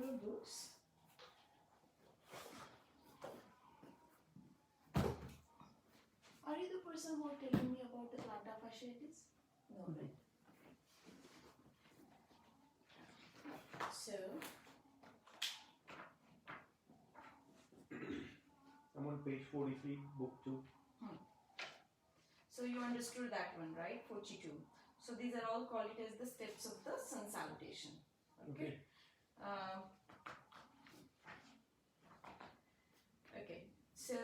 your books. Are you the person who are telling me about the plantar fasciitis? No, right? So, I'm on page 43, book 2. So you understood that one, right? 42. So these are all called it as the steps of the sun salutation. Okay. Okay. So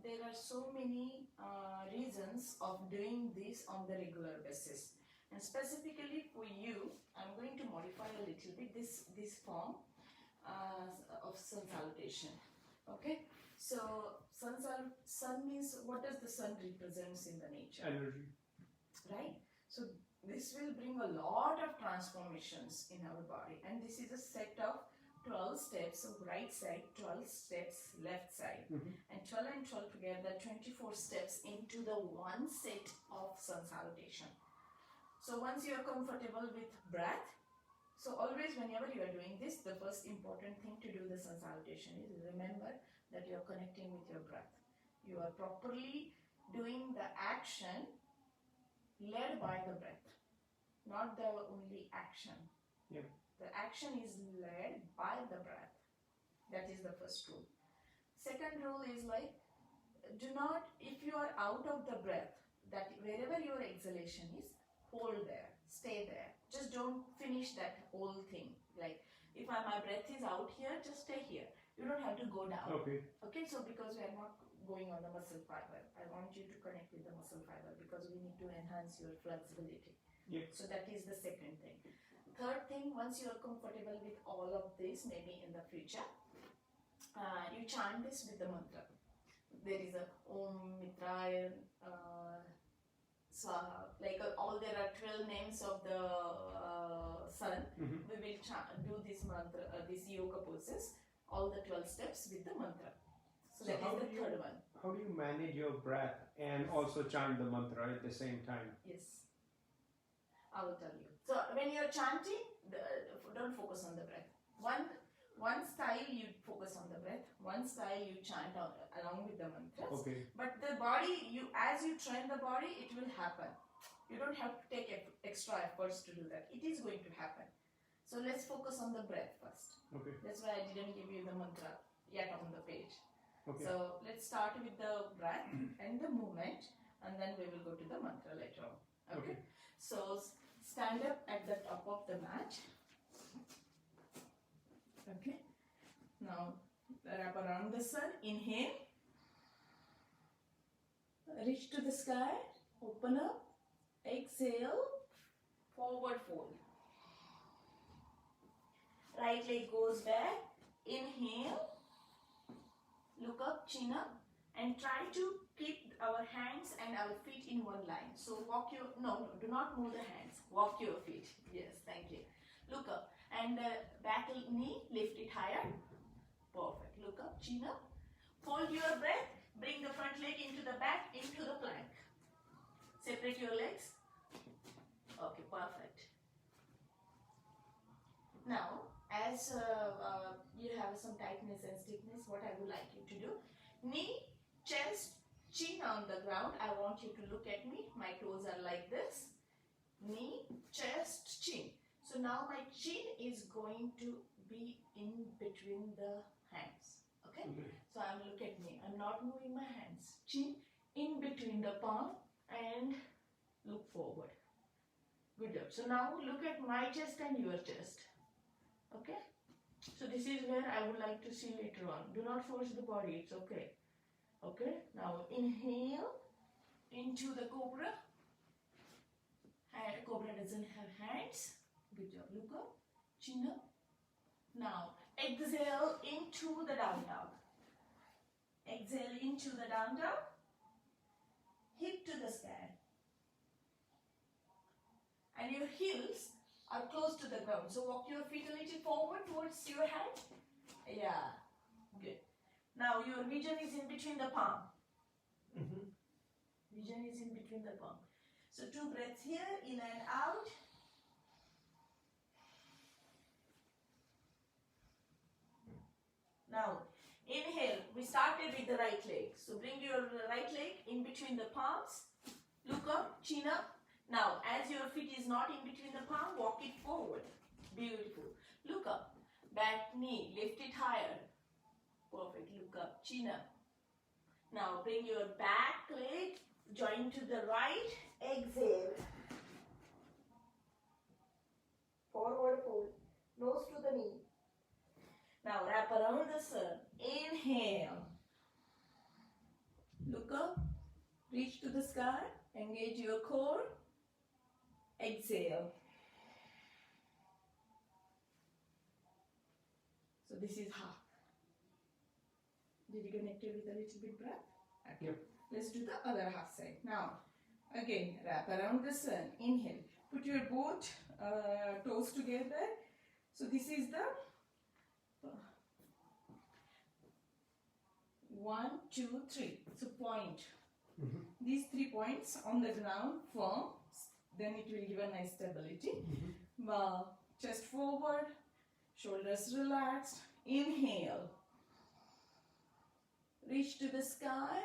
there are so many reasons of doing this on the regular basis, and specifically for you, I'm going to modify a little bit this form of sun salutation. Okay. So sun means, what does the sun represents in the nature? Energy. Right? So this will bring a lot of transformations in our body, and this is a set of 12 steps of right side, 12 steps left side, and 12 and 12 together, 24 steps into the one set of sun salutation. So once you are comfortable with breath, so always whenever you are doing this, the first important thing to do the sun salutation is remember that you are connecting with your breath. You are properly doing the action led by the breath, not the only action. Yep. The action is led by the breath. That is the first rule. Second rule is like, do not, if you are out of the breath, that wherever your exhalation is, hold there, stay there. Just don't finish that whole thing. Like, if my breath is out here, just stay here. You don't have to go down. Okay. Okay, so because we are not going on the muscle fiber, I want you to connect with the muscle fiber because we need to enhance your flexibility. Yep. So that is the second thing. Third thing, once you are comfortable with all of this, maybe in the future, you chant this with the mantra. There is a Om Mitraya Swaha, like all there are 12 names of the sun. We will do this mantra, this yoga poses, all the 12 steps with the mantra. So that is the third one. How do you manage your breath and also chant the mantra at the same time? Yes, I will tell you. So when you are chanting, don't focus on the breath. One style you focus on the breath, one style you chant along with the mantras. Okay. But the body, as you train the body, it will happen. You don't have to take extra efforts to do that. It is going to happen. So let's focus on the breath first. Okay. That's why I didn't give you the mantra yet on the page. Okay. So let's start with the breath and the movement, and then we will go to the mantra later on. Okay. So stand up at the top of the mat. Okay. Now wrap around the sun. Inhale. Reach to the sky. Open up. Exhale. Forward fold. Right leg goes back. Inhale. Look up, chin up, and try to keep our hands and our feet in one line. So walk your, no, do not move the hands. Walk your feet. Yes, thank you. Look up, and back knee, lift it higher. Perfect. Look up, chin up. Hold your breath. Bring the front leg into the back, into the plank. Separate your legs. Okay, perfect. Now, as you have some tightness and stiffness, what I would like you to do, knee, chest, chin on the ground. I want you to look at me. My toes are like this. Knee, chest, chin. So now my chin is going to be in between the hands. Okay? So look at me. I'm not moving my hands. Chin in between the palm and look forward. Good job. So now look at my chest and your chest. Okay? So this is where I would like to see later on. Do not force the body. It's okay. Okay? Now inhale into the cobra. And cobra doesn't have hands. Good job. Look up. Chin up. Now exhale into the down dog. Exhale into the down dog. Hip to the sky. And your heels are close to the ground. So walk your feet a little forward towards your head. Yeah. Good. Now your vision is in between the palm. Vision is in between the palm. So 2 breaths here, in and out. Now, inhale. We started with the right leg. So bring your right leg in between the palms. Look up, chin up. Now, as your feet is not in between the palm, walk it forward. Beautiful. Look up. Back knee. Lift it higher. Perfect. Look up, chin up. Now, bring your back leg. Join to the right. Exhale. Forward fold. Nose to the knee. Now wrap around the sun. Inhale. Look up. Reach to the sky. Engage your core. Exhale. So this is half. Did you connect it with a little bit breath? Okay. Yep. Let's do the other half side. Now, again, wrap around the sun. Inhale. Put your both toes together. So this is the 1, 2, 3. So point. These 3 points on the ground firm. Then it will give a nice stability. Chest forward. Shoulders relaxed. Inhale. Reach to the sky.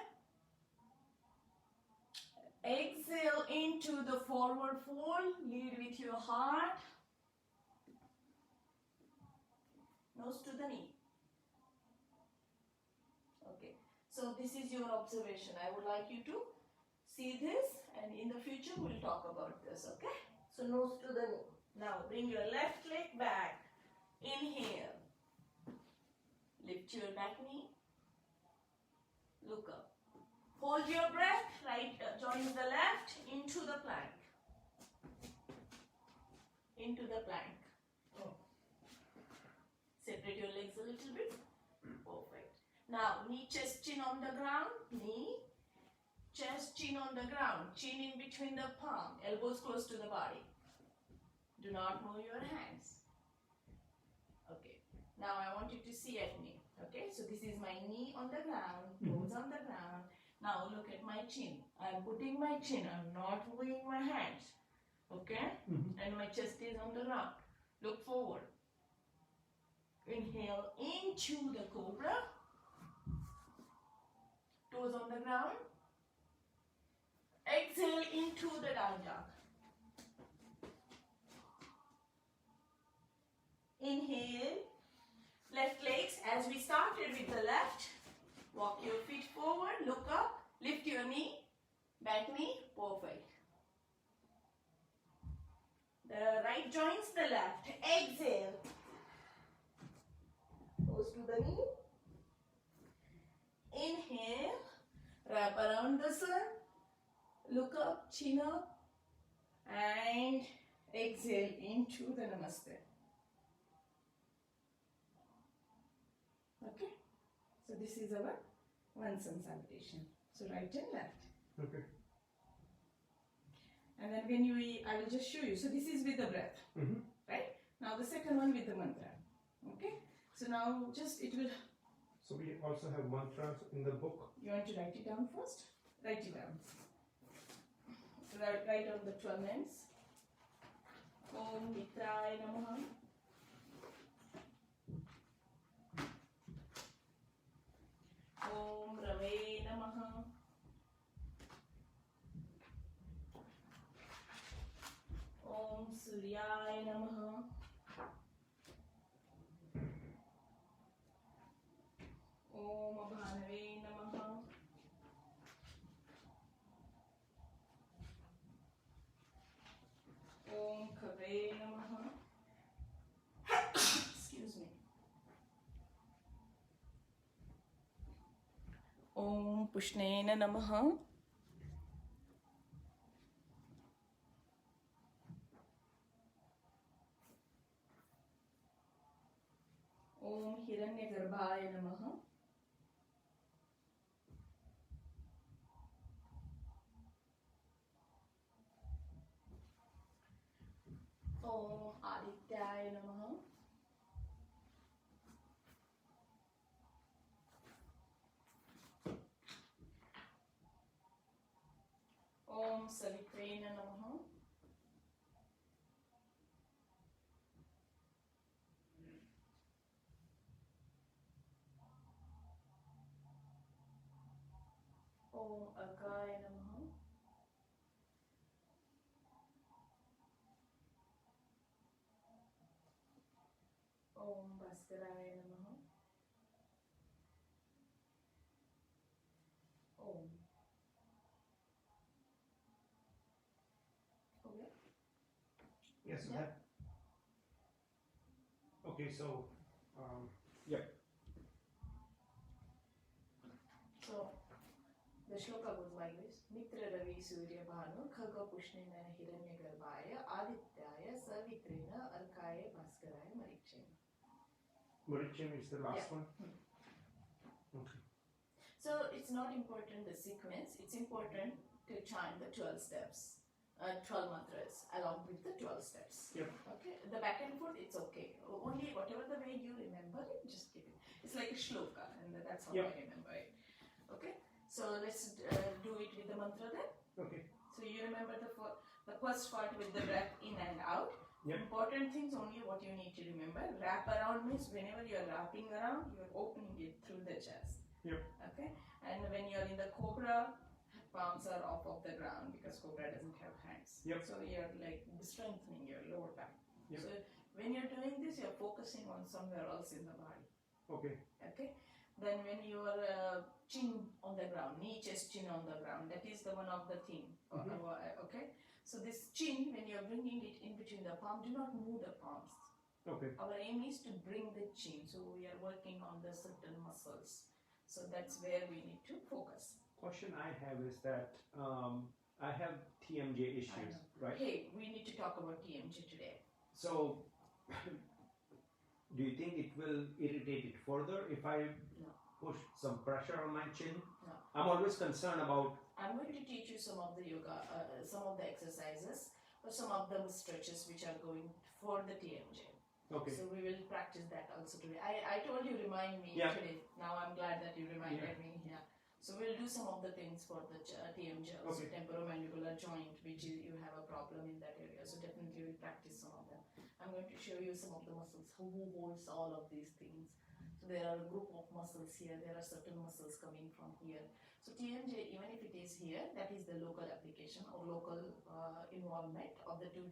Exhale into the forward fold. Lead with your heart. Nose to the knee. Okay. So this is your observation. I would like you to see this, and in the future we'll talk about this. Okay. So nose to the knee. Now bring your left leg back. Inhale. Lift your back knee. Look up. Hold your breath. Right, join the left into the plank. Into the plank. Separate your legs a little bit. Perfect. Now, knee, chest, chin on the ground. Knee, chest, chin on the ground. Chin in between the palm. Elbows close to the body. Do not move your hands. Okay. Now, I want you to see at me. Okay. So, this is my knee on the ground. Toes on the ground. Now, look at my chin. I am putting my chin. I am not moving my hands. Okay. And my chest is on the ground. Look forward. Inhale into the cobra. Toes on the ground. Exhale into the down dog. Inhale. Left legs as we started with the left. Walk your feet forward. Look up. Lift your knee. Back knee. Perfect. The right joins the left. Exhale. Goes to the knee. Inhale. Wrap around the sun. Look up, chin up. And exhale into the namaste. Okay. So this is our one sun salutation. So right and left. Okay. And then when I will just show you. So this is with the breath. Right? Now the second one with the mantra. Okay? So now just it will... So we also have mantras in the book. You want to write it down first? Write it down. Write on the 12 names. Om Mitraya Namaha. Om Rave Namaha. Om Suryaya Namaha. Om Abhanave Namaha. Om Kave Namaha. Excuse me. Om Pushnena Namaha. Om Hiranyagarbhaya Namaha. Om Adityaya Namaha. Om Savitrena Namaha. Om Akaya Namaha. Om Bhaskaraya Namaha. Om. Okay. Yes, Yeah. okay, so, yep. So the shloka goes like this: Mitra Ravi Surya Bhanu Khaga Pushnena Hiranya Garbhaya Adityaya Savitrina Arkaya Bhaskaraya Marichem. Marichem is the last Yeah. one? Okay. So it's not important the sequence, it's important to chant the 12 steps, 12 mantras along with the 12 steps. Yep. Okay, the back and forth it's okay. Only whatever the way you remember it, just give it. It's like a shloka, and that's how Yep. I remember it. Okay, so let's do it with the mantra then. Okay. So you remember the first part with the breath in and out. Yep. Important things only what you need to remember. Wrap around means whenever you are wrapping around, you are opening it through the chest. Yep. Okay, and when you are in the cobra, palms are off of the ground because cobra doesn't have hands. Yep. So you're like strengthening your lower back. Yep. So when you're doing this, you're focusing on somewhere else in the body. Okay. Okay. Then when your chin on the ground, knee, chest, chin on the ground, that is the one of the thing. Okay. So this chin, when you're bringing it in between the palm, do not move the palms. Okay. Our aim is to bring the chin. So we are working on the certain muscles. So that's where we need to focus. Question I have is that I have TMJ issues, right? Hey, we need to talk about TMJ today. So, do you think it will irritate it further if I push some pressure on my chin? No. I'm always concerned about. I'm going to teach you some of the yoga, some of the exercises, or some of the stretches which are going for the TMJ. Okay. So we will practice that also today. I told you remind me today. Now I'm glad that you reminded me. Yeah. So we'll do some of the things for the TMJ, also temporomandibular joint, which is, you have a problem in that area. So definitely we'll practice some of them. I'm going to show you some of the muscles, who holds all of these things. So there are a group of muscles here. There are certain muscles coming from here. So TMJ, even if it is here, that is the local application or local involvement of the two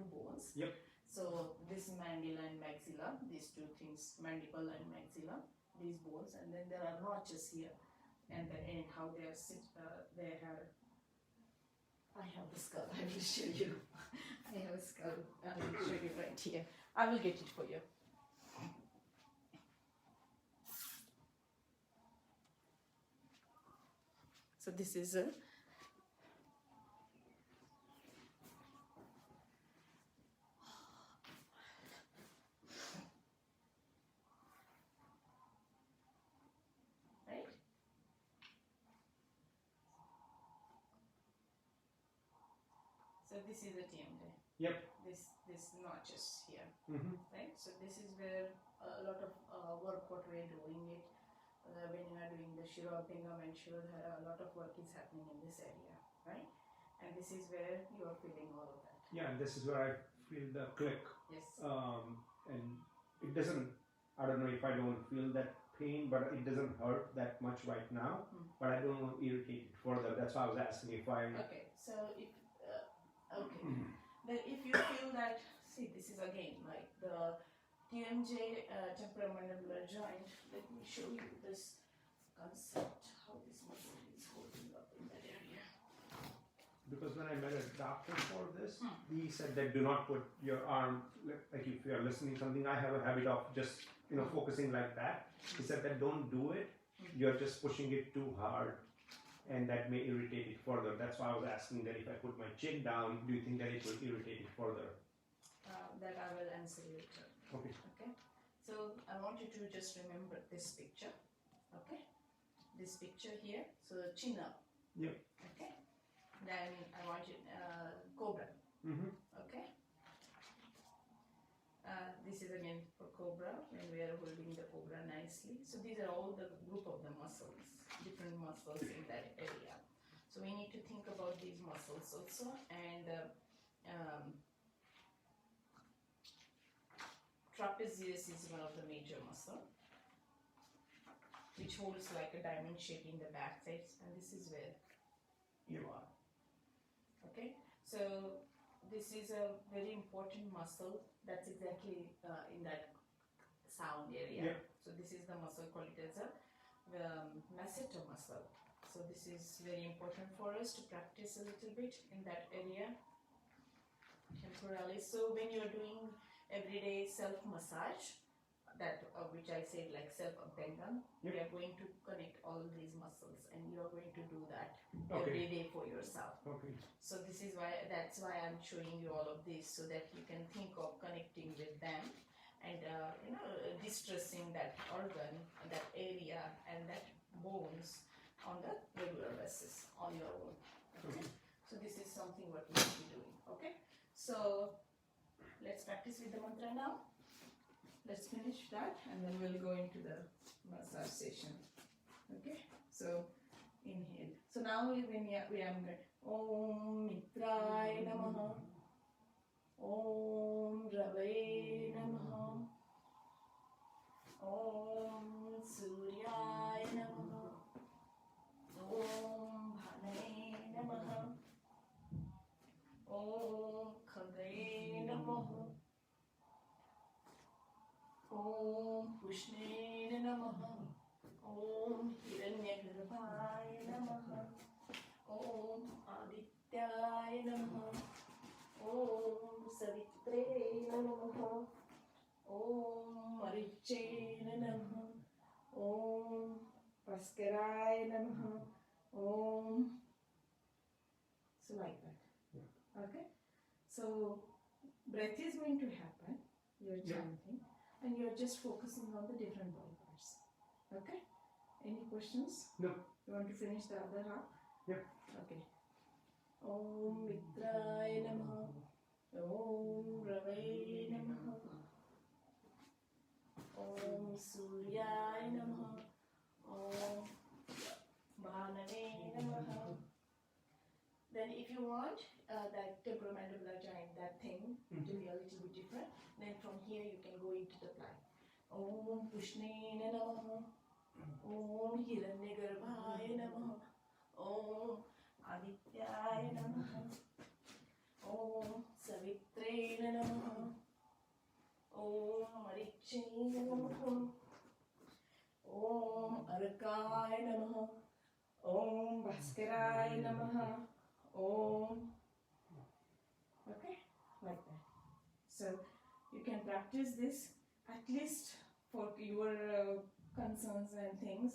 bones. Yep. So this mandibula and maxilla, these two things, mandible and maxilla, these bones, and then there are notches here, and the end, how they are they have. I have the skull. I will show you. I have a skull. I will show you right here. I will get it for you. So this is a. So this is a TMJ. Yep. This notches here, Mm-hmm. right? So this is where a lot of work what we're doing it. When you are doing the Shirabhingam and Shirodhara, a lot of work is happening in this area, right? And this is where you are feeling all of that. Yeah, and this is where I feel the click. Yes. And it doesn't. I don't know if I don't feel that pain, but it doesn't hurt that much right now. But I don't want to irritate it further. That's why I was asking if I. Okay. So if then if you feel that, see, this is again like the TMJ temporomandibular joint. Let me show you this concept, how this muscle is holding up in that area. Because when I met a doctor for this, he said that do not put your arm, like if you are listening something, I have a habit of just, focusing like that. He said that don't do it, you're just pushing it too hard and that may irritate it further. That's why I was asking that if I put my chin down, do you think that it will irritate it further? That I will answer you later. Okay. Okay. So I want you to just remember this picture. Okay. This picture here. So chin up. Yep. Okay. Then I want you cobra. Mm-hmm. Okay. This is again for cobra when we are holding the cobra nicely. So these are all the group of the muscles, different muscles in that area. So we need to think about these muscles also, and trapezius is one of the major muscle. which holds like a diamond shape in the back side, and this is where you are. Okay, so this is a very important muscle that's exactly in that sound area. Yeah. So this is the muscle called it as a masseter muscle. So this is very important for us to practice a little bit in that area temporarily. So when you're doing everyday self massage, that which I said like self abandon, we are going to connect all these muscles, and you are going to do that every day for yourself. Okay. So this is why, that's why I'm showing you all of this, so that you can think of connecting with them and distressing that organ, that area, and that bones on the regular basis on your own. Okay? So this is something what we will be doing. Okay, so let's practice with the mantra now. Let's finish that, and then we'll go into the massage session. Okay, so inhale. So now when we are Om Mitraయ Namaha, Om Rave Namaha, Om Suryaya Namaha, Om Bhane Namaha, Om Khagre Namaha, Om Pushne Namaha, Om Hiranyagarbhaya Namaha, Om Adityaya Namaha, Om Savitre Namaha, Om Mariche Namaha, Om Bhaskaraya Namaha, Om. So like that. Okay? So breath is going to happen. You're chanting. And you're just focusing on the different body parts. Okay? Any questions? No. You want to finish the other half? Yep. Okay. Om Mitraయ Namaha, Om Rave Namaha, Om Suryaya Namaha, Om Bhanave Namaha. Then if you want that temporomandibular joint, that thing to be a little bit different, then from here you can go into the plant. Om Pushne Namaha, Om Hiranyagarbhaya Namaha, Om Adityaya Namaha, Om Savitre Namaha, Om Mariche Namaha, Om Arakaya Namaha, Om Bhaskaraya Namaha, Om. Okay, like that. So you can practice this at least for your concerns and things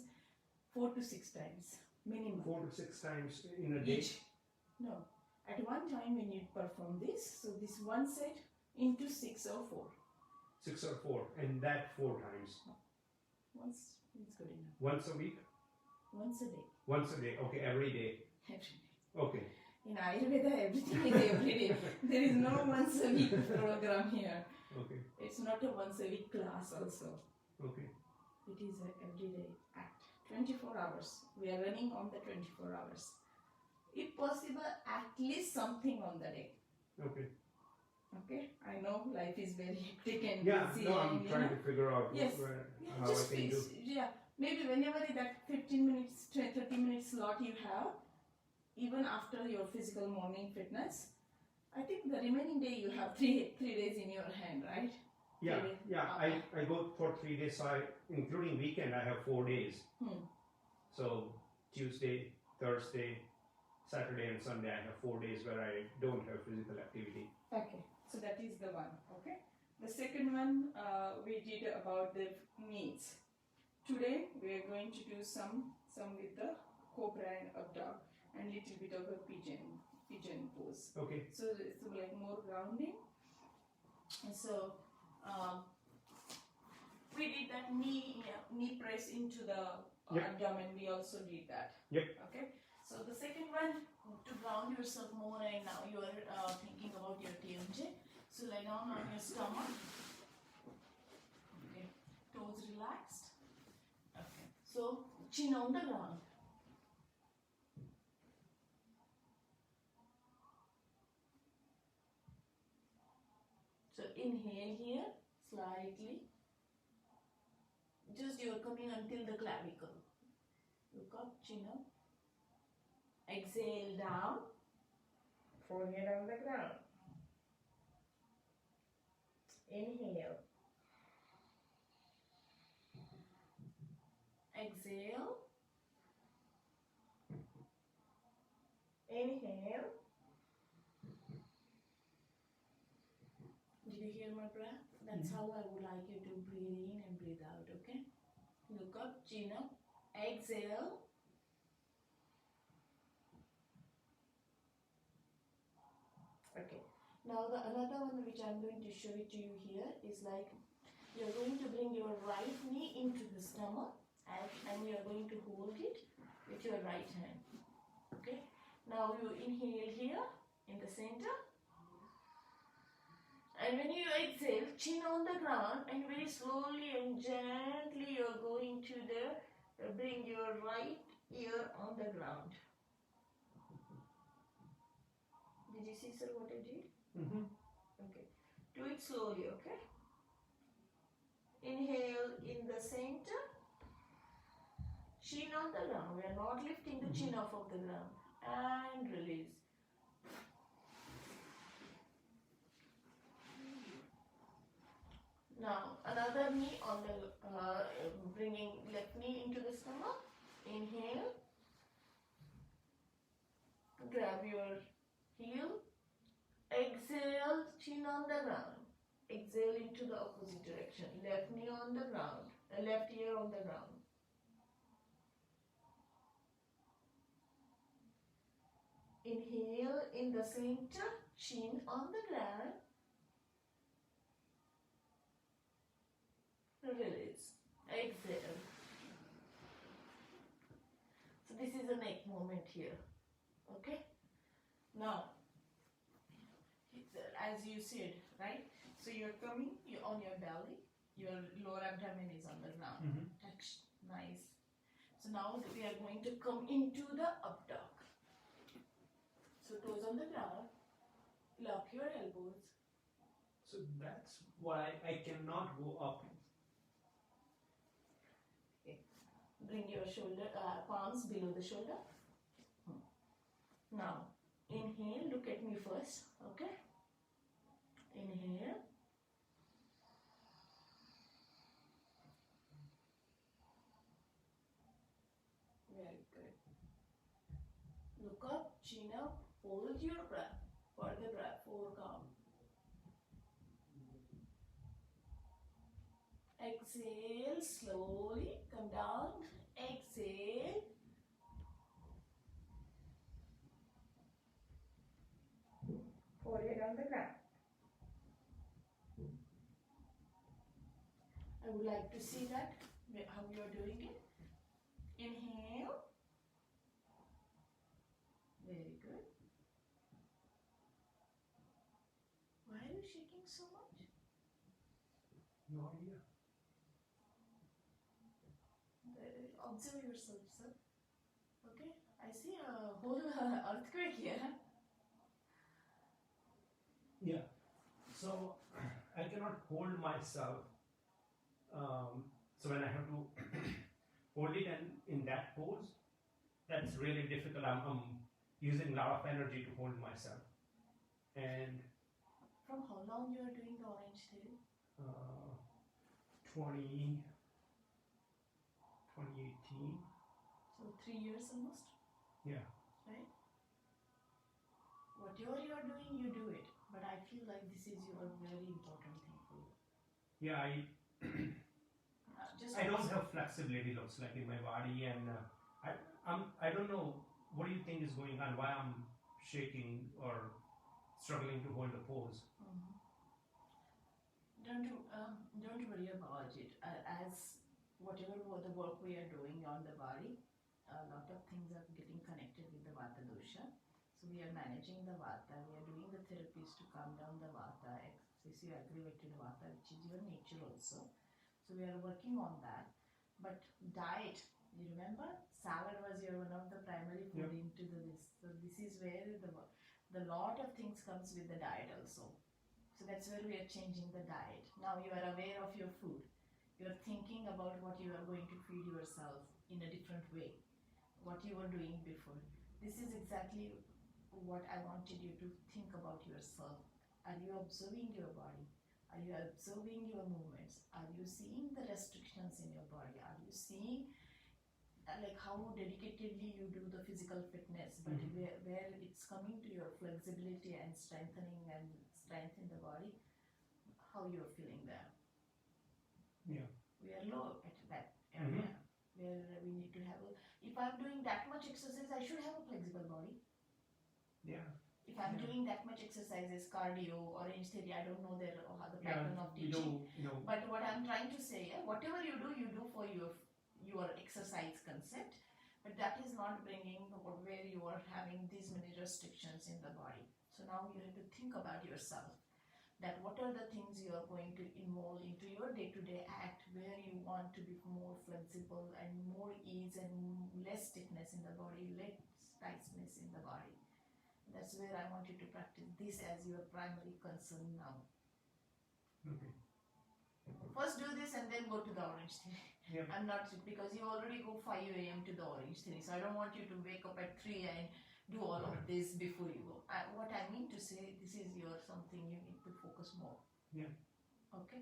4 to 6 times minimum. 4 to 6 times in a day? Each. No. At one time when you perform this, so this one set into 6 or 4. 6 or 4, and that 4 times? Once is good enough. Once a week? Once a day. Once a day, okay, every day? Every day. Okay. In Ayurveda, everything is every day. There is no once a week program here. Okay. It's not a once a week class also. Okay. It is an everyday act. 24 hours. We are running on the 24 hours. If possible, at least something on the day. Okay. Okay? I know life is very hectic and busy. No, I'm trying to figure out how just I can do. Maybe whenever that 15 minutes, 30 minutes slot you have, even after your physical morning fitness, I think the remaining day you have three days in your hand, right? I go for 3 days, so including weekend, I have 4 days. So Tuesday, Thursday, Saturday and Sunday, I have 4 days where I don't have physical activity. Okay, so that is the one, okay? The second one we did about the knees. Today we are going to do some with the cobra and up dog and little bit of a pigeon pose. Okay. So it's like more grounding. And so we did that knee press into the abdomen. We also did that. Yep. Okay. So the second one, to ground yourself more, and now you are thinking about your TMJ. So lie down on your stomach. Okay. Toes relaxed. Okay. So chin on the ground. So inhale here slightly. Just your you're coming until the clavicle. Look up, chin up. Exhale down. Forehead on the ground. Inhale. Exhale. Inhale. Did you hear my breath? That's how I would like you to breathe in and breathe out, okay? Look up, chin up. Exhale. Okay. Now the another one which I'm going to show it to you here is like you're going to bring your right knee into the stomach and you're going to hold it with your right hand. Okay. Now you inhale here in the center. And when you exhale, chin on the ground and very slowly and gently you're going to bring your right ear on the ground. Did you see, sir, what I did? Okay. Do it slowly, okay? Inhale in the center. Chin on the ground. We are not lifting the chin off of the ground. And release. Now, another knee on the, bringing left knee into the stomach. Inhale. Grab your heel. Exhale, chin on the ground. Exhale into the opposite direction. Left knee on the ground. Left ear on the ground. Inhale in the center, chin on the ground. Release. Exhale. So this is a neck movement here. Okay? Now, as you said, right? So you're coming, you're on your belly, your lower abdomen is on the ground. Touch. Nice. So now we are going to come into the up dog. So toes on the ground, lock your elbows. So that's why I cannot go up. Okay. Bring your shoulder, palms below the shoulder. Now, inhale, look at me first, okay? Inhale. Very good. Look up, chin up, hold your breath. For the breath, 4 count. Exhale, slowly, come down. Exhale. Forehead on the ground. I would like to see that, how you are doing it. Inhale. Very good. Why are you shaking so much? No idea. Observe yourself, sir. Okay? I see a whole earthquake here. Yeah. So I cannot hold myself. So when I have to hold it and in that pose, that's really difficult. I'm using a lot of energy to hold myself. And From how long you are doing the orange tail? 2018. So 3 years almost? Yeah. Right? Whatever you are doing, you do it. But I feel like this is your very important thing for you. Yeah, I don't have flexibility, looks like, in my body, and I don't know what do you think is going on, why I'm shaking or struggling to hold the pose. Don't worry about it. As whatever the work we are doing on the body, a lot of things are getting connected with the Vata dosha. So we are managing the Vata. We are doing the therapies to calm down the Vata, excessive aggravated Vata, which is your nature also. So we are working on that. But diet, you remember, salad was your one of the primary food into this. So this is where the lot of things comes with the diet also. So that's where we are changing the diet. Now you are aware of your food. You're thinking about what you are going to feed yourself in a different way, what you were doing before. This is exactly what I wanted you to think about yourself. Are you observing your body? Are you observing your movements? Are you seeing the restrictions in your body? Are you seeing like how dedicatedly you do the physical fitness, but where it's coming to your flexibility and strengthening and strength in the body, how you're feeling there? Yeah. We are low at that area where we need to have if I'm doing that much exercise, I should have a flexible body. Yeah. If I'm doing that much exercises, cardio, orange theory, I don't know the pattern of teaching. But what I'm trying to say, whatever you do for your exercise concept, but that is not bringing where you are having these many restrictions in the body. So now you have to think about yourself, that what are the things you are going to involve into your day-to-day act, where you want to be more flexible and more ease and less stiffness in the body, less tightness in the body. That's where I want you to practice this as your primary concern now. Okay. First do this and then go to the orange theory. Yeah. I'm not, because you already go 5 a.m. to the orange theory, so I don't want you to wake up at 3 and do all of this before you go. What I mean to say, this is your something you need to focus more. Yeah. Okay.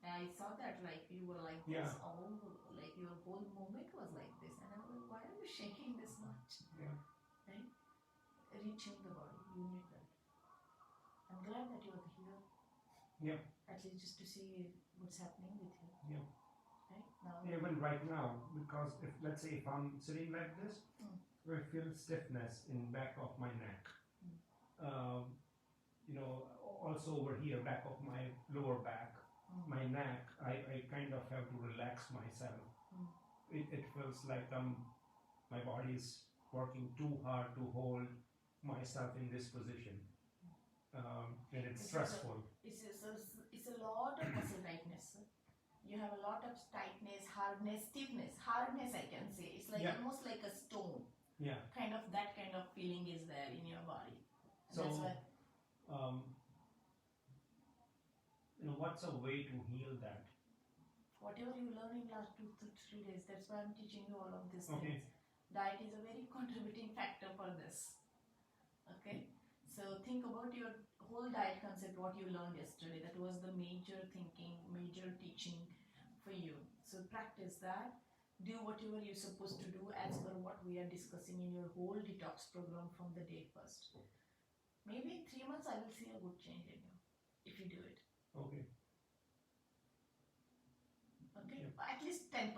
I saw that like you were like this, all like your whole movement was like this, and I was like, why are you shaking this much? Yeah. Right? Retune the body. You need that. I'm glad that you're here. Yeah. At least just to see what's happening with you. Yeah. Right now. Even right now, because if let's say if I'm sitting like this, I feel stiffness in back of my neck. Also over here, back of my lower back, my neck, I kind of have to relax myself. It feels like my body is working too hard to hold myself in this position, and it's stressful. It's a lot of muscle tightness. You have a lot of tightness, hardness, stiffness. Hardness, I can say. It's like almost like a stone. Yeah. That kind of feeling is there in your body. And so, that's why, what's a way to heal that? whatever you learn in last 2 to 3 days, that's why I'm teaching you all of these Okay. things. Diet is a very contributing factor for this. Okay? So think about your whole diet concept, what you learned yesterday. That was the major thinking, major teaching for you. So practice that. Do whatever you're supposed to do as per what we are discussing in your whole detox program from the day first. Maybe in 3 months I will see a good change in you if you do it. Okay. Okay? Yeah. At least 10%,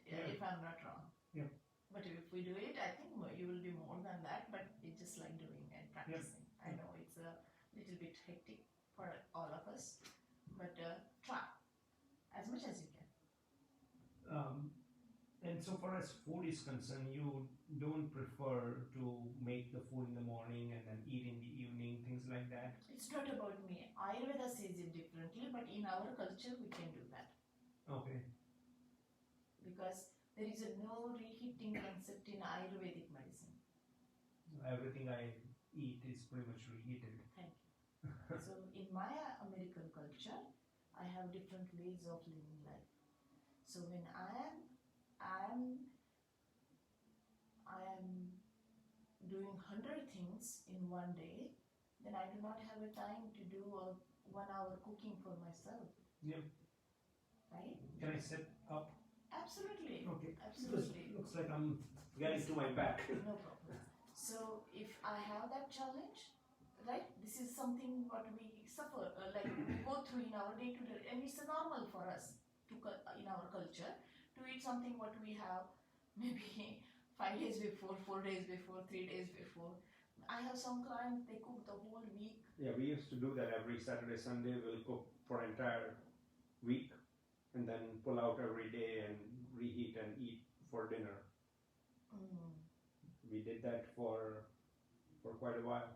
if I'm not wrong. Yeah. But if we do it, I think you will be more than that, but it's just like doing and practicing. Yeah. I know it's a little bit hectic for all of us, but try as much as you can. And so far as food is concerned, you don't prefer to make the food in the morning and then eat in the evening, things like that? It's not about me. Ayurveda says it differently, but in our culture we can do that. Okay. Because there is no reheating concept in Ayurvedic medicine. Everything I eat is pretty much reheated. Thank you. So in my American culture, I have different ways of living life. So when I am doing 100 things in one day, then I do not have a time to do a 1 hour cooking for myself. Yeah. Right? Can I sit up? Absolutely. Okay. Absolutely. It looks like I'm getting to my back. No problem. So if I have that challenge, right, this is something what we suffer, like we go through in our day-to-day, and it's normal for us to in our culture to eat something what we have maybe 5 days before, 4 days before, 3 days before. I have some clients, they cook the whole week. Yeah, we used to do that every Saturday, Sunday. We'll cook for an entire week and then pull out every day and reheat and eat for dinner. We did that for quite a while.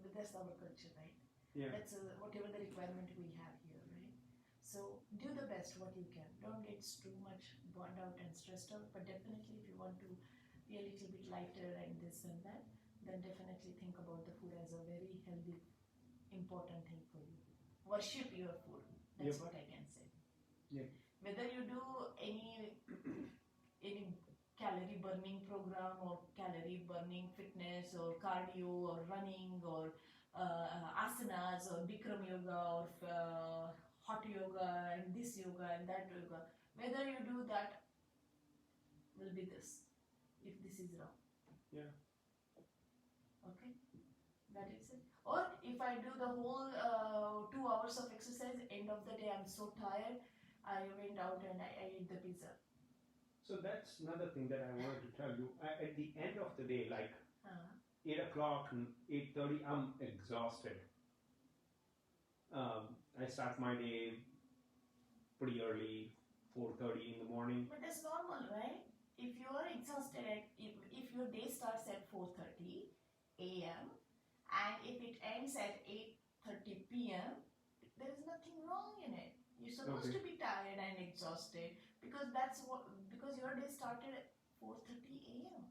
But that's our culture, right? Yeah. That's whatever the requirement we have here, right? So do the best what you can. Don't get too much burned out and stressed out, but definitely if you want to be a little bit lighter and this and that, then definitely think about the food as a very healthy, important thing for you. Worship your food. That's what I can say. Yeah. Whether you do any calorie burning program or calorie burning fitness or cardio or running or asanas or Bikram yoga or hot yoga and this yoga and that yoga, whether you do that will be this, if this is wrong. Yeah. Okay, that is it. Or if I do the whole 2 hours of exercise, end of the day I'm so tired, I went out and I ate the pizza. So that's another thing that I wanted to tell you. At the end of the day, like 8 o'clock and 8:30, I'm exhausted. I start my day pretty early, 4:30 in the morning. But that's normal, right? If you are exhausted, if your day starts at 4:30 a.m. and if it ends at 8:30 p.m., there is nothing wrong in it. You're supposed to be tired and exhausted because your day started at 4:30 a.m.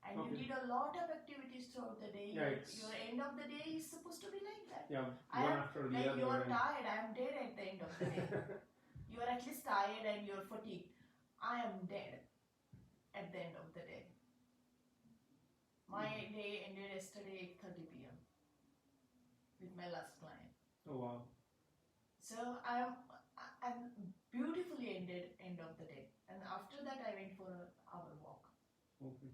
and you did a lot of activities throughout the day. Yeah, your end of the day is supposed to be like that. Yeah, one after the other. You're tired, I am dead at the end of the day. You are at least tired and you're fatigued. I am dead at the end of the day. My day ended yesterday 8:30 p.m. with my last client. Oh wow. So I'm beautifully ended end of the day. And after that I went for an hour walk. Okay.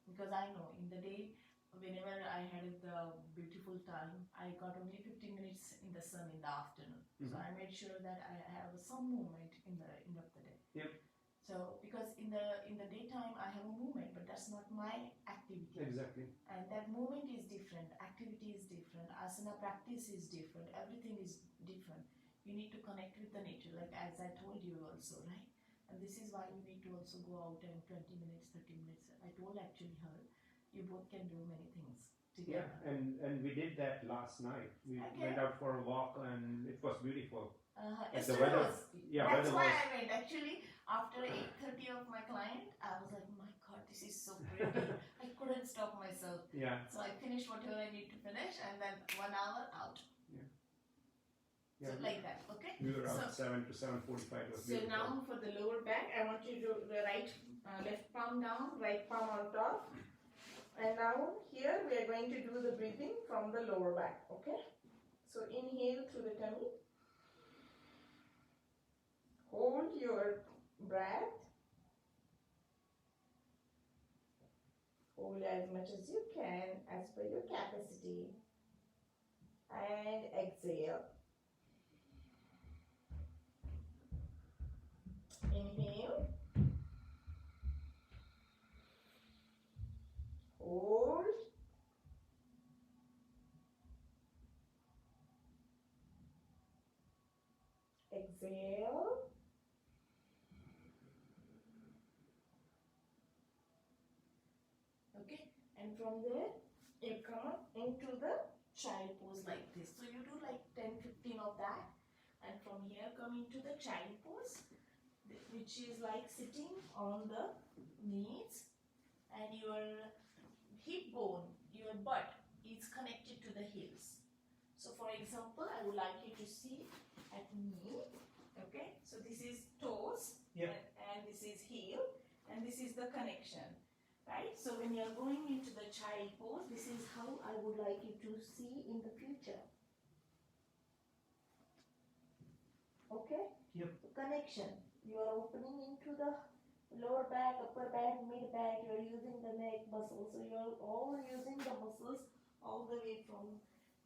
Because I know in the day, whenever I had the beautiful time, I got only 15 minutes in the sun in the afternoon. So I made sure that I have some movement in the end of the day. Yep. So because in the daytime I have a movement, but that's not my activity. Exactly. And that movement is different, activity is different, asana practice is different, everything is different. You need to connect with the nature, like as I told you also, right? And this is why you need to also go out and 20 minutes, 30 minutes. I told actually her, you both can do many things together. Yeah, and we did that last night. We went out for a walk and it was beautiful. The weather was, that's why was... I went. Actually, after 8:30 of my client, I was like, my God, this is so pretty. I couldn't stop myself. Yeah. So I finished whatever I need to finish and then 1 hour out. Yeah. So like that, okay? We were out 7 to 7:45. So now for the lower back, I want you to do the left palm down, right palm on top. And now here we are going to do the breathing from the lower back, okay? So inhale through the tummy. Hold your breath. Hold as much as you can, as per your capacity. And exhale. Inhale. Hold. Exhale. Okay, and from there you come into the child pose like this. So you do like 10-15 of that, and from here come into the child pose, which is like sitting on the knees, and your hip bone, your butt is connected to the heels. So for example, I would like you to see at knee. Okay, so this is toes, and this is heel, and this is the connection, right? So when you are going into the child pose, this is how I would like you to see in the future. Okay? Yep. Connection. You are opening into the lower back, upper back, mid back. You are using the neck muscles. So you are all using the muscles all the way from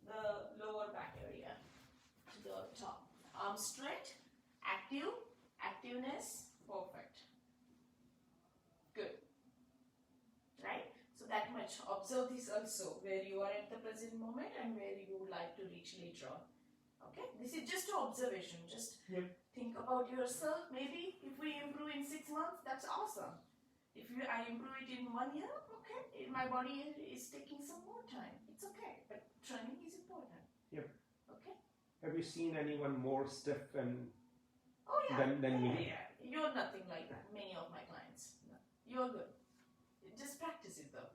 the lower back area to the top. Arms straight, active, activeness, perfect. Good. Right? So that much. Observe this also, where you are at the present moment and where you would like to reach later on. Okay? This is just an observation. Just think about yourself. Maybe if we improve in 6 months, that's awesome. If I improve it in 1 year, okay. My body is taking some more time. It's okay. But training is important. Yep. Okay? Have you seen anyone more stiff and than me? Yeah. You're nothing like that. Many of my clients. No. You're good. Just practice it though.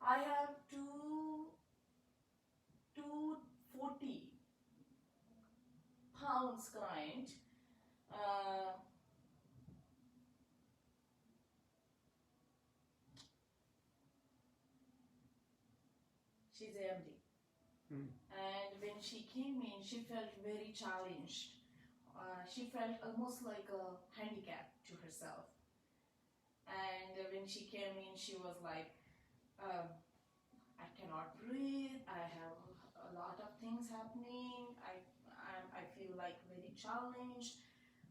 I have 240 pounds client She's AMD. And when she came in, she felt very challenged. She felt almost like a handicap to herself. And when she came in, she was like, I cannot breathe. I have a lot of things happening. I feel like very challenged.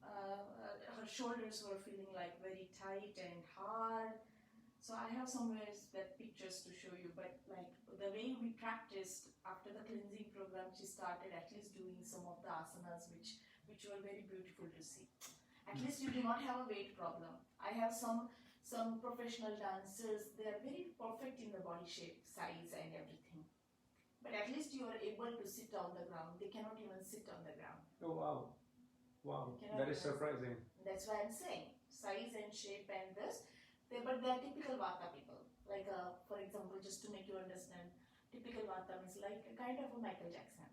Her shoulders were feeling like very tight and hard. So I have somewhere that pictures to show you, but like the way we practiced after the cleansing program, she started at least doing some of the asanas which were very beautiful to see. At least you do not have a weight problem. I have some professional dancers, they are very perfect in the body shape, size and everything. But at least you are able to sit on the ground. They cannot even sit on the ground. Oh wow. Wow, that is surprising. That's why I'm saying size and shape and this. But they are typical Vata people. Like, for example, just to make you understand, typical Vata means like a kind of a Michael Jackson.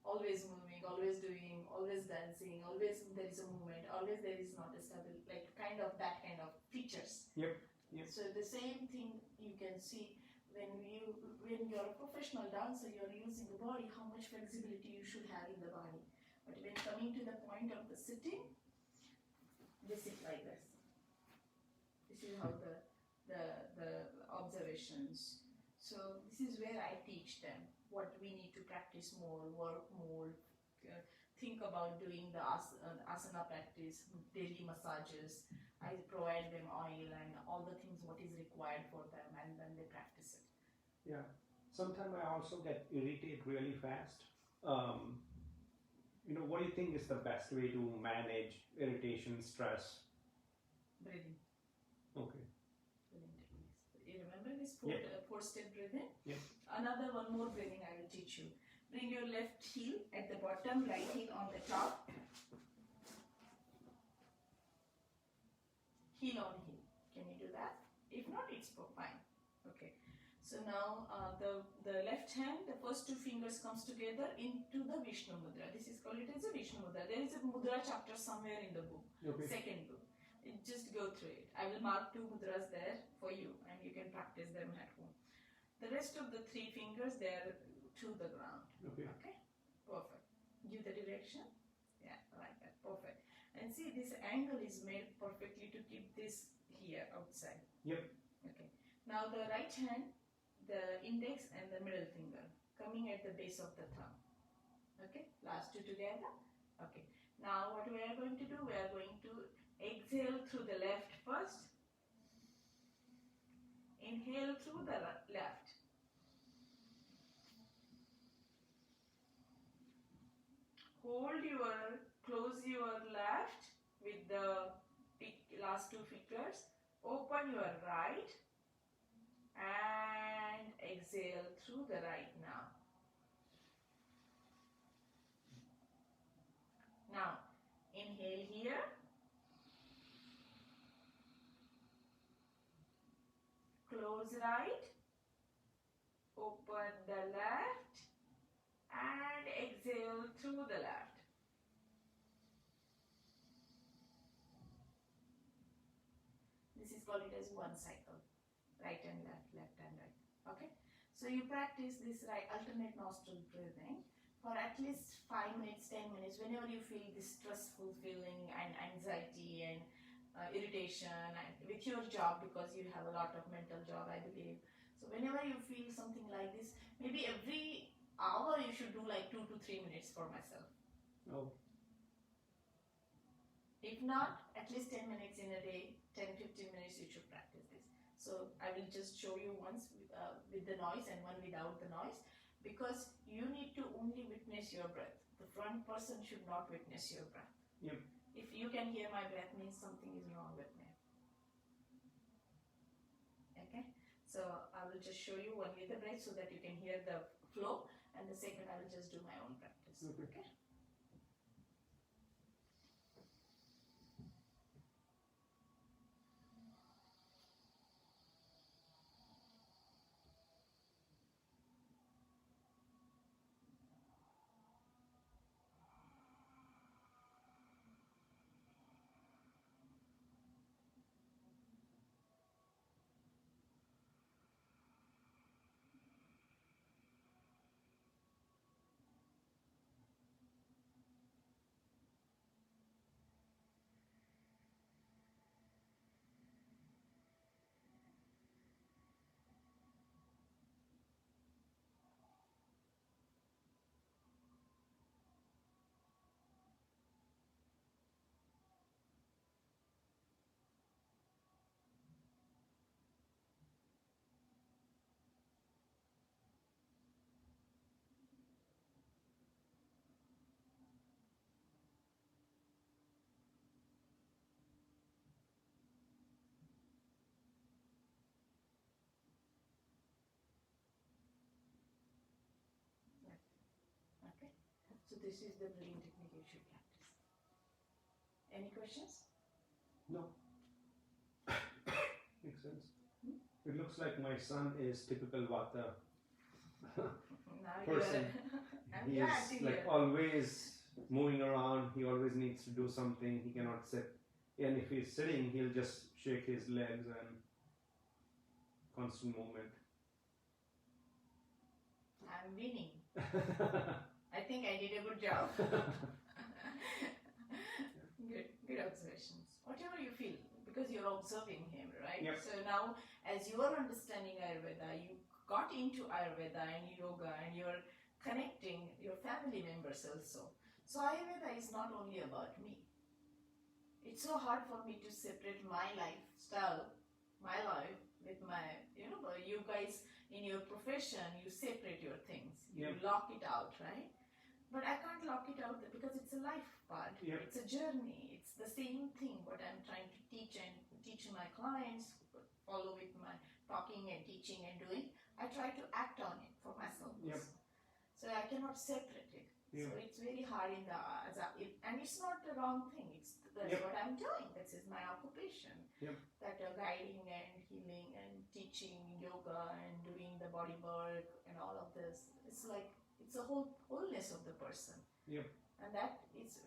Always moving, always doing, always dancing, always there is a movement, always there is not a stable, like kind of that kind of features. Yep. So the same thing you can see when you're a professional dancer, you're using the body, how much flexibility you should have in the body. But when coming to the point of the sitting, they sit like this. This is how the observations. So this is where I teach them what we need to practice more, work more, think about doing the asana practice, daily massages. I provide them oil and all the things what is required for them, and then they practice it. Yeah. Sometimes I also get irritated really fast. What do you think is the best way to manage irritation, stress? Breathing. Okay. Breathing techniques. You remember this four-step breathing? Yeah. Another one more breathing I will teach you. Bring your left heel at the bottom, right heel on the top. Heel on heel. Can you do that? If not, it's fine. Okay. So now the left hand, the first two fingers comes together into the Vishnu Mudra. This is called it as a Vishnu Mudra. There is a Mudra chapter somewhere in the book. Okay. Second book. Just go through it. I will mark 2 mudras there for you and you can practice them at home. The rest of the 3 fingers, they are to the ground. Okay. Perfect. Give the direction. Yeah, like that. Perfect. And see, this angle is made perfectly to keep this here outside. Yep. Okay. Now the right hand, the index and the middle finger coming at the base of the thumb. Okay. Last 2 together. Okay. Now what we are going to do, we are going to exhale through the left first. Inhale through the left. Close your left with the last 2 fingers. Open your right and exhale through the right now. Now, inhale here. Close right. Open the left and exhale through the left. This is called it as one cycle. Right and left, left and right. Okay. So you practice this alternate nostril breathing for at least 5 minutes, 10 minutes, whenever you feel this stressful feeling and anxiety and irritation and with your job, because you have a lot of mental job, I believe. So whenever you feel something like this, maybe every hour you should do like 2 to 3 minutes for myself. Oh. If not, at least 10 minutes in a day, 10-15 minutes you should practice this. So I will just show you once with the noise and one without the noise, because you need to only witness your breath. The front person should not witness your breath. Yep. If you can hear my breath, means something is wrong with me. Okay? So I will just show you one with the breath so that you can hear the flow, and the second I will just do my own practice. Okay? So this is the breathing technique you should practice. Any questions? No. Makes sense. It looks like my son is typical Vata Now person. I'm He glad is to like hear. always moving around. He always needs to do something. He cannot sit. And if he's sitting, he'll just shake his legs and constant movement. I'm winning. I think I did a good job. Good observations. Whatever you feel, because you're observing him, right? Yep. So now, as you are understanding Ayurveda, you got into Ayurveda and yoga, and you're connecting your family members also. So Ayurveda is not only about me. It's so hard for me to separate my lifestyle, my life, with my, you guys in your profession, you separate your things. You Yep. lock it out, right? But I can't lock it out because it's a life part. Yep. It's a journey. It's the same thing what I'm trying to teach my clients, follow with my talking and teaching and doing. I try to act on it for myself. Yep. So I cannot separate it. Yep. So it's very hard and it's not the wrong thing. That's Yep. what I'm doing. This is my occupation. Yep. That guiding and healing and teaching yoga and doing the body work and all of this. It's like it's a wholeness of the person. Yep. And that is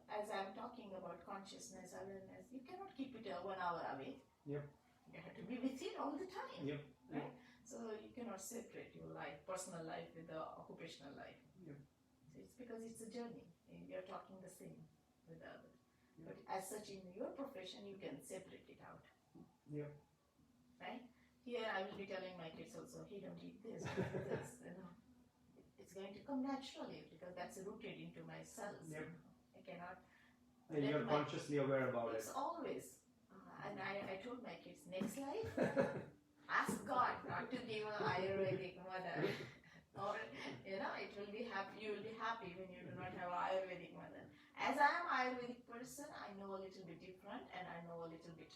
as I'm talking about consciousness, awareness, you cannot keep it 1 hour away. Yep. You have to be with it all the time. Yep. Right? So you cannot separate your life, personal life with the occupational life. Yep. So it's because it's a journey. We are talking the same with the other. Yep. But as such in your profession, you can separate it out. Yep. Right? Here I will be telling my kids also, hey, don't eat this, don't eat this, It's going to come naturally because that's rooted into my cells. Yep. I cannot. And you're consciously aware about it. It's always. And I told my kids, next life, ask God not to give an Ayurvedic mother. Or, it will be happy. You will be happy when you do not have an Ayurvedic mother. As I am an Ayurvedic person, I know a little bit different, and I know a little bit.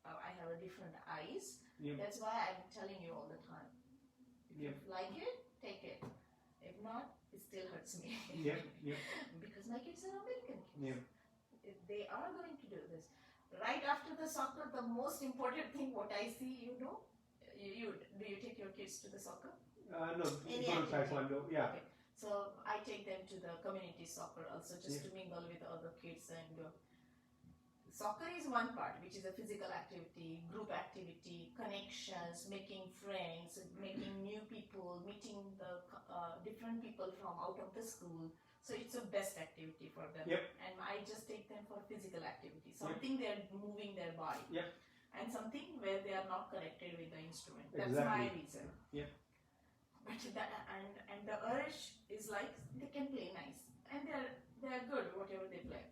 I have a different eyes. Yep. That's why I'm telling you all the time. If Yep. you like it, take it. If not, it still hurts me. Yep. Yep. Because my kids are American kids. Yep. They are going to do this. Right after the soccer, the most important thing what I see, do you take your kids to the soccer? No, Any go to activity? Taekwondo. Yeah. Okay. So I take them to the community soccer also, just Yeah. to mingle with other kids. And soccer is one part, which is a physical activity, group activity, connections, making friends, making new people, meeting the different people from out of the school. So it's the best activity for them. Yep. And I just take them for physical activity, something they're moving their body. Yep. And something where they are not connected with the instrument. That's Exactly. my reason. Yep. But and the urge is like they can play nice and they're good whatever they play.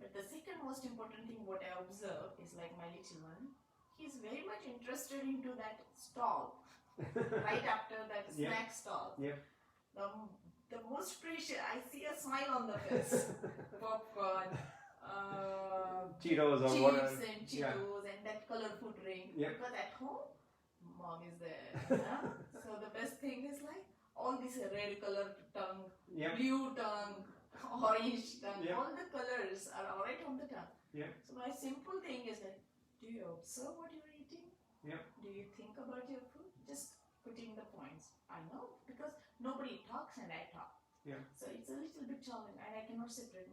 But the second most important thing what I observe is like my little one, he's very much interested into that stall right after that Yep. snack stall. Yep. The most precious, I see a smile on the face. Popcorn, Cheetos or chips whatever. and Cheetos and that colorful drink. Yep. Because at home, mom is there. So the best thing is like all this red colored tongue, Yep. blue tongue, orange tongue, Yep. all the colors are all right on the tongue. Yep. So my simple thing is that, do you observe what you're eating? Yep. Do you think about your food? Just putting the points. I know because nobody talks and I talk. Yeah. So it's a little bit challenging and I cannot separate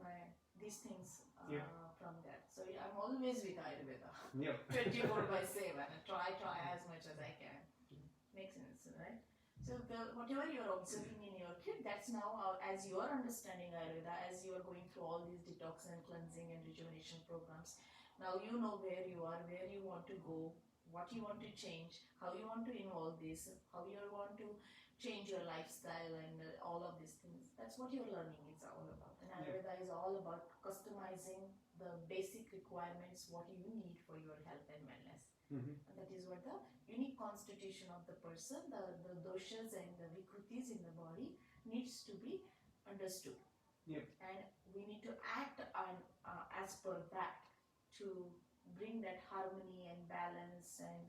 these things Yeah. from that. So I'm always with Ayurveda. Yep. 24/7. I try as much as I can. Makes sense, right? So whatever you're observing in your kid, that's now as you are understanding Ayurveda, as you are going through all these detox and cleansing and rejuvenation programs. Now you know where you are, where you want to go, what you want to change, how you want to involve this, how you want to change your lifestyle and all of these things. That's what your learning is all about. And Ayurveda is all about customizing the basic requirements, what you need for your health and wellness. Mm-hmm. And that is what the unique constitution of the person, the doshas and the vikrutis in the body needs to be understood. Yep. And we need to act on as per that to bring that harmony and balance and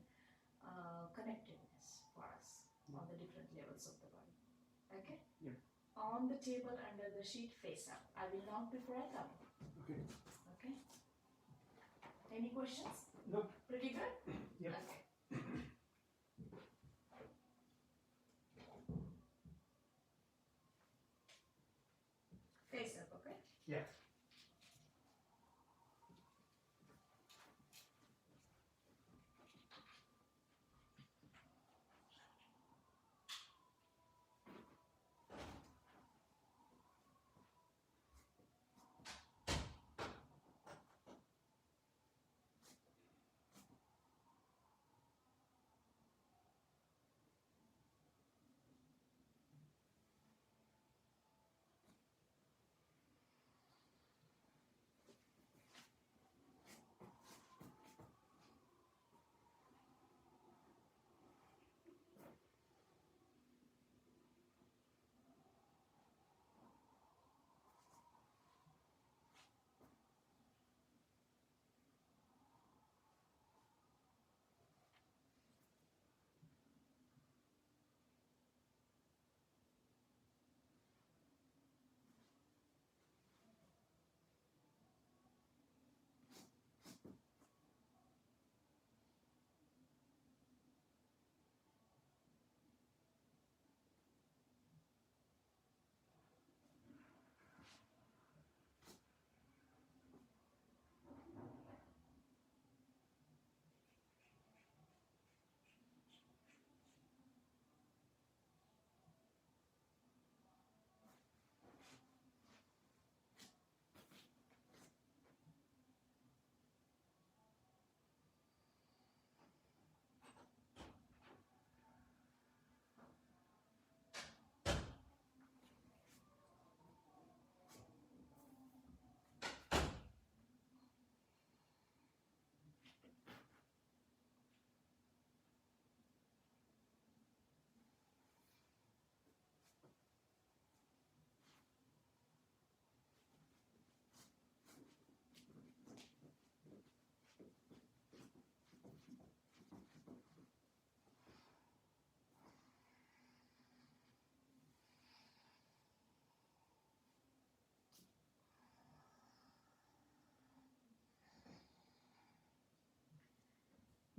connectedness for us on the different levels of the body. Okay? Yep. on the table under the sheet, face up. I will knock before I come. Okay. Okay. Any questions? Nope. Pretty good? Yep. Okay. Face up, okay? Yeah.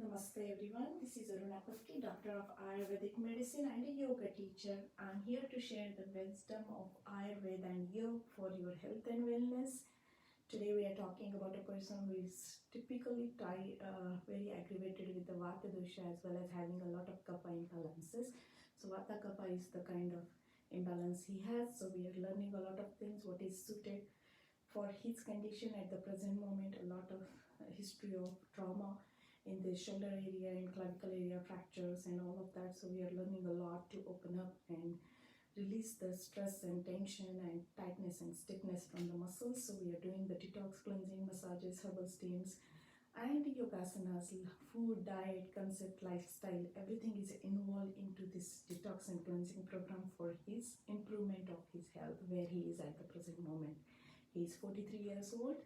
Namaste everyone, this is Aruna Pafki, Doctor of Ayurvedic Medicine and a yoga teacher. I'm here to share the wisdom of Ayurveda and yoga for your health and wellness. Today we are talking about a person who is typically very aggravated with the Vata dosha as well as having a lot of kapha imbalances. So Vata kapha is the kind of imbalance he has. So we are learning a lot of things, what is suited for his condition at the present moment, a lot of history of trauma in the shoulder area and clavicle area fractures and all of that. So we are learning a lot to open up and release the stress and tension and tightness and stiffness from the muscles. So we are doing the detox cleansing, massages, herbal steams and yogasanas, food, diet, concept, lifestyle, everything is involved into this detox and cleansing program for his improvement of his health where he is at the present moment. He is 43 years old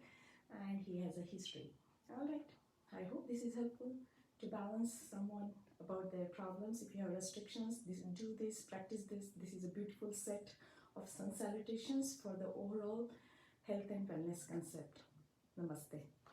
and he has a history. All right. I hope this is helpful to balance someone about their problems. If you have restrictions, do this, practice this. This is a beautiful set of sun salutations for the overall health and wellness concept. Namaste.